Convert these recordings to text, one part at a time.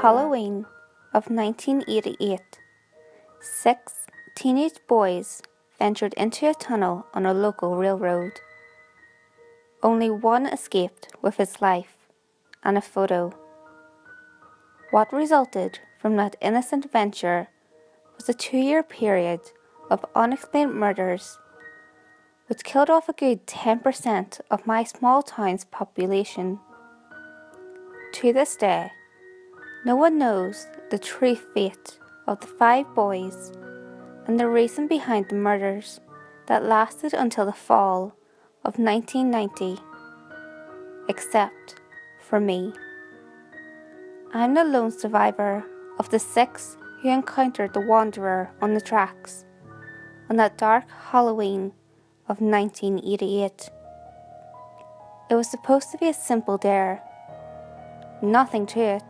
Halloween of 1988, 6 teenage boys ventured into a tunnel on a local railroad. Only one escaped with his life and a photo. What resulted from that innocent venture was a 2-year period of unexplained murders, which killed off a good 10% of my small town's population. To this day, no one knows the true fate of the 5 boys and the reason behind the murders that lasted until the fall of 1990, except for me. I'm the lone survivor of the 6 who encountered the Wanderer on the tracks on that dark Halloween of 1988. It was supposed to be a simple dare, nothing to it.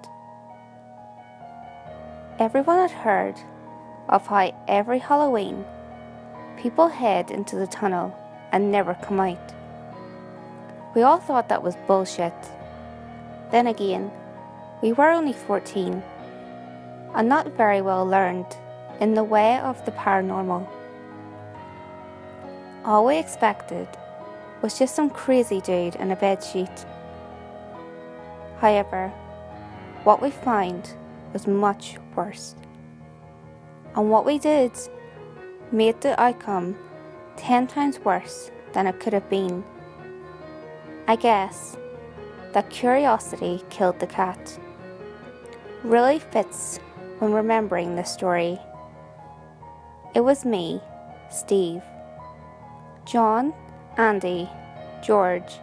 Everyone had heard of how every Halloween people head into the tunnel and never come out. We all thought that was bullshit. Then again, we were only 14 and not very well learned in the way of the paranormal. All we expected was just some crazy dude in a bedsheet. However, what we found was much worse. And what we did made the outcome 10 times worse than it could have been. I guess that curiosity killed the cat. Really fits when remembering this story. It was me, Steve, John, Andy, George,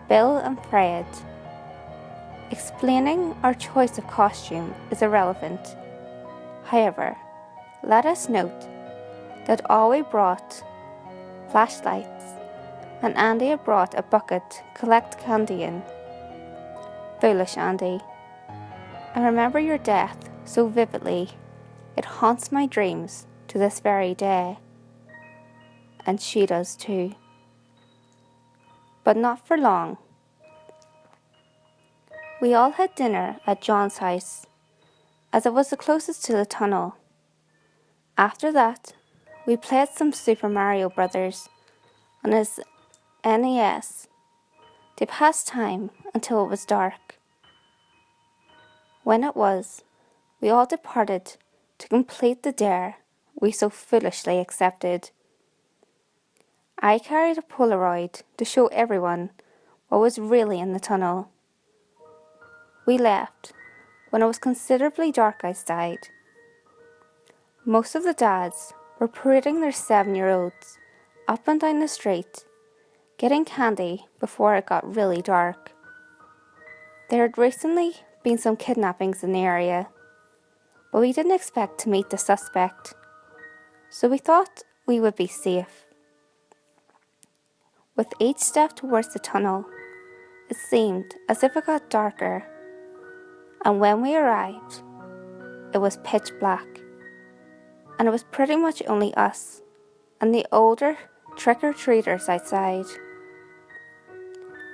Bill and Fred. Explaining our choice of costume is irrelevant. However, let us note that all we brought flashlights, and Andy had brought a bucket to collect candy in. Foolish Andy. I remember your death so vividly, it haunts my dreams to this very day. And she does too. But not for long. We all had dinner at John's house, as it was the closest to the tunnel. After that, we played some Super Mario Brothers on his NES to pass time until it was dark. When it was, we all departed to complete the dare we so foolishly accepted. I carried a Polaroid to show everyone what was really in the tunnel. We left when it was considerably dark outside. Most of the dads were parading their 7-year-olds up and down the street, getting candy before it got really dark. There had recently been some kidnappings in the area, but we didn't expect to meet the suspect, so we thought we would be safe. With each step towards the tunnel, it seemed as if it got darker, and when we arrived, it was pitch black, and it was pretty much only us and the older trick-or-treaters outside.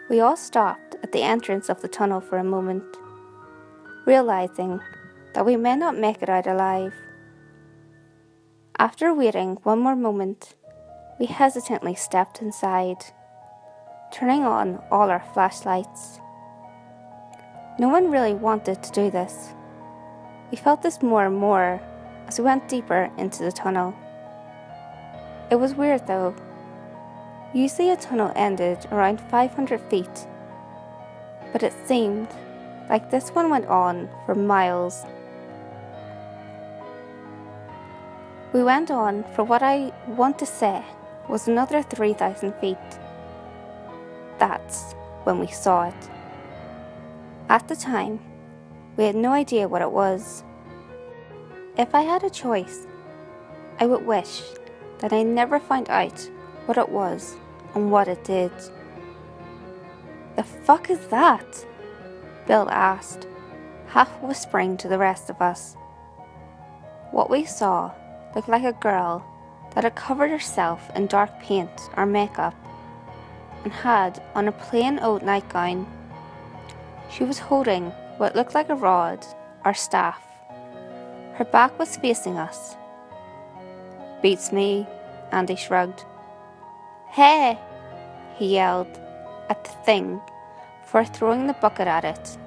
We all stopped at the entrance of the tunnel for a moment, realizing that we may not make it out alive. After waiting one more moment, we hesitantly stepped inside, turning on all our flashlights. No one really wanted to do this. We felt this more and more as we went deeper into the tunnel. It was weird though. Usually a tunnel ended around 500 feet, but it seemed like this one went on for miles. We went on for what I want to say was another 3,000 feet. That's when we saw it. At the time, we had no idea what it was. If I had a choice, I would wish that I never found out what it was and what it did. "The fuck is that?" Bill asked, half whispering to the rest of us. What we saw looked like a girl that had covered herself in dark paint or makeup and had on a plain old nightgown. She was holding what looked like a rod our staff. Her back was facing us. "Beats me," Andy shrugged. "Hey!" he yelled at the thing for throwing the bucket at it.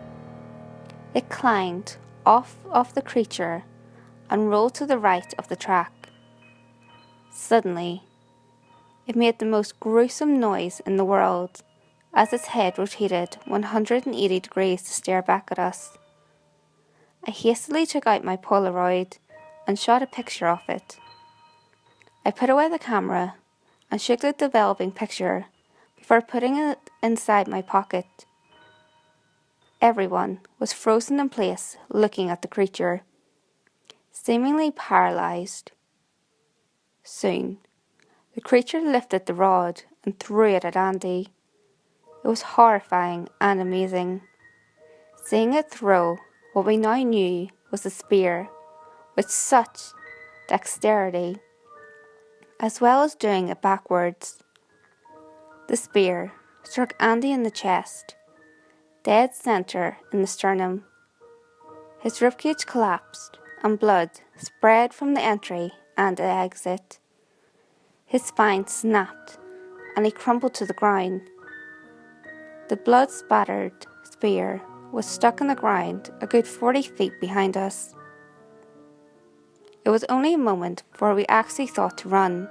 It clanged off of the creature and rolled to the right of the track. Suddenly, it made the most gruesome noise in the world as its head rotated 180 degrees to stare back at us. I hastily took out my Polaroid and shot a picture of it. I put away the camera and shook the developing picture before putting it inside my pocket. Everyone was frozen in place looking at the creature, seemingly paralysed. Soon, the creature lifted the rod and threw it at Andy. It was horrifying and amazing, seeing it throw what we now knew was a spear with such dexterity, as well as doing it backwards. The spear struck Andy in the chest, dead centre in the sternum. His ribcage collapsed and blood spread from the entry and the exit. His spine snapped and he crumpled to the ground. The blood-spattered spear was stuck in the ground a good 40 feet behind us. It was only a moment before we actually thought to run.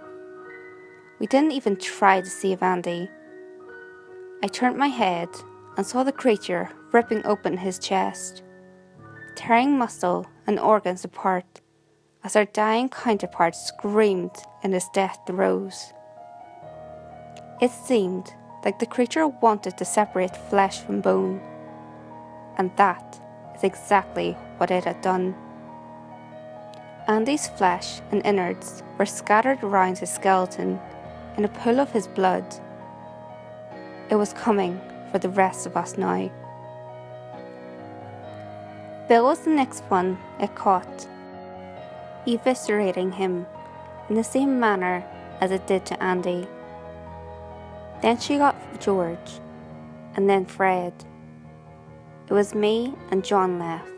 We didn't even try to save Andy. I turned my head and saw the creature ripping open his chest, tearing muscle and organs apart as our dying counterpart screamed in his death throes. It seemed like the creature wanted to separate flesh from bone, and that is exactly what it had done. Andy's flesh and innards were scattered around his skeleton in a pool of his blood. It was coming for the rest of us now. Bill was the next one it caught, eviscerating him in the same manner as it did to Andy. Then she got George, and then Fred. It was me and John left.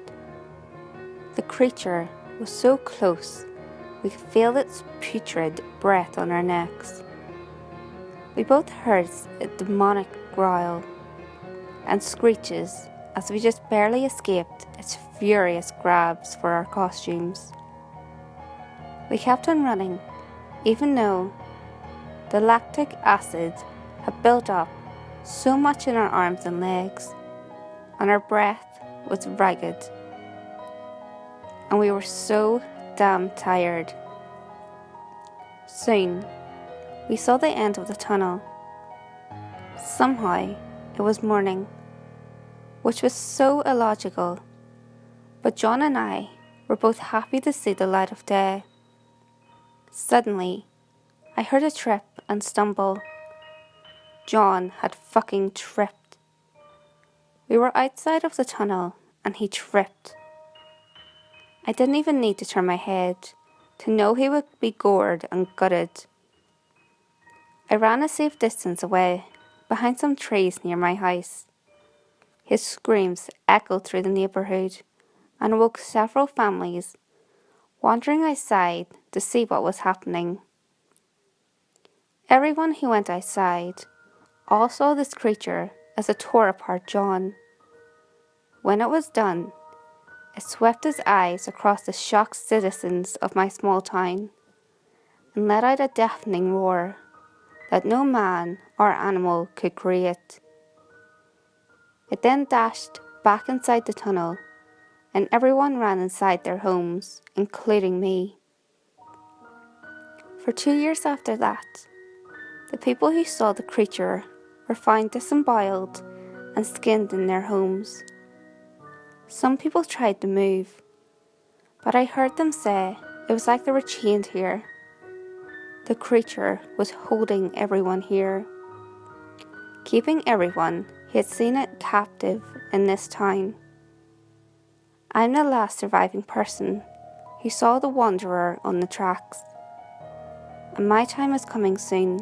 The creature was so close we could feel its putrid breath on our necks. We both heard a demonic growl and screeches as we just barely escaped its furious grabs for our costumes. We kept on running, even though the lactic acid had built up so much in our arms and legs, and our breath was ragged, and we were so damn tired. Soon, we saw the end of the tunnel. Somehow, it was morning, which was so illogical, but John and I were both happy to see the light of day. Suddenly, I heard a trip and stumble. John had fucking tripped. We were outside of the tunnel and he tripped. I didn't even need to turn my head to know he would be gored and gutted. I ran a safe distance away, behind some trees near my house. His screams echoed through the neighbourhood and woke several families, wandering outside to see what was happening. Everyone who went outside all saw this creature as it tore apart John. When it was done, it swept its eyes across the shocked citizens of my small town and let out a deafening roar that no man or animal could create. It then dashed back inside the tunnel, and everyone ran inside their homes, including me. For 2 years after that, the people who saw the creature were found disemboweled and skinned in their homes. Some people tried to move, but I heard them say it was like they were chained here. The creature was holding everyone here, keeping everyone who had seen it captive in this town. I'm the last surviving person who saw the wanderer on the tracks, and my time is coming soon.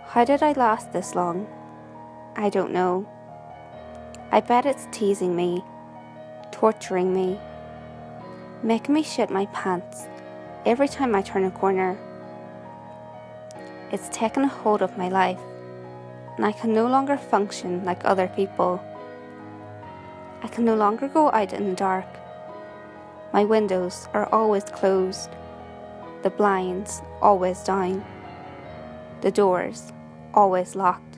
How did I last this long? I don't know. I bet it's teasing me, torturing me, making me shit my pants every time I turn a corner. It's taken a hold of my life, and I can no longer function like other people. I can no longer go out in the dark. My windows are always closed, the blinds always down, the doors always locked.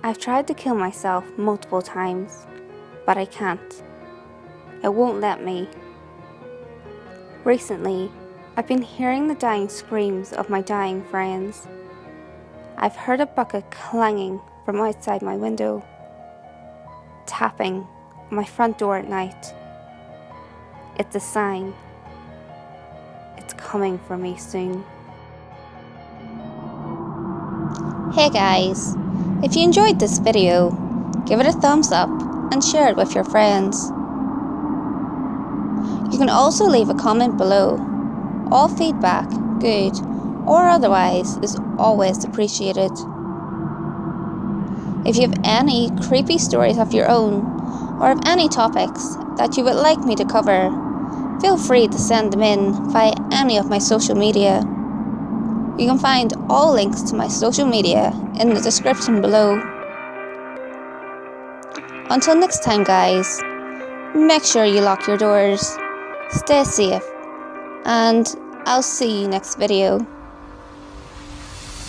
I've tried to kill myself multiple times, but I can't. It won't let me. Recently, I've been hearing the dying screams of my dying friends. I've heard a bucket clanging from outside my window, tapping on my front door at night. It's a sign. It's coming for me soon. Hey guys, if you enjoyed this video, give it a thumbs up and share it with your friends. You can also leave a comment below. All feedback, good or otherwise, is always appreciated. If you have any creepy stories of your own, or have any topics that you would like me to cover, feel free to send them in via any of my social media. You can find all links to my social media in the description below. Until next time guys, make sure you lock your doors, stay safe, and I'll see you next video.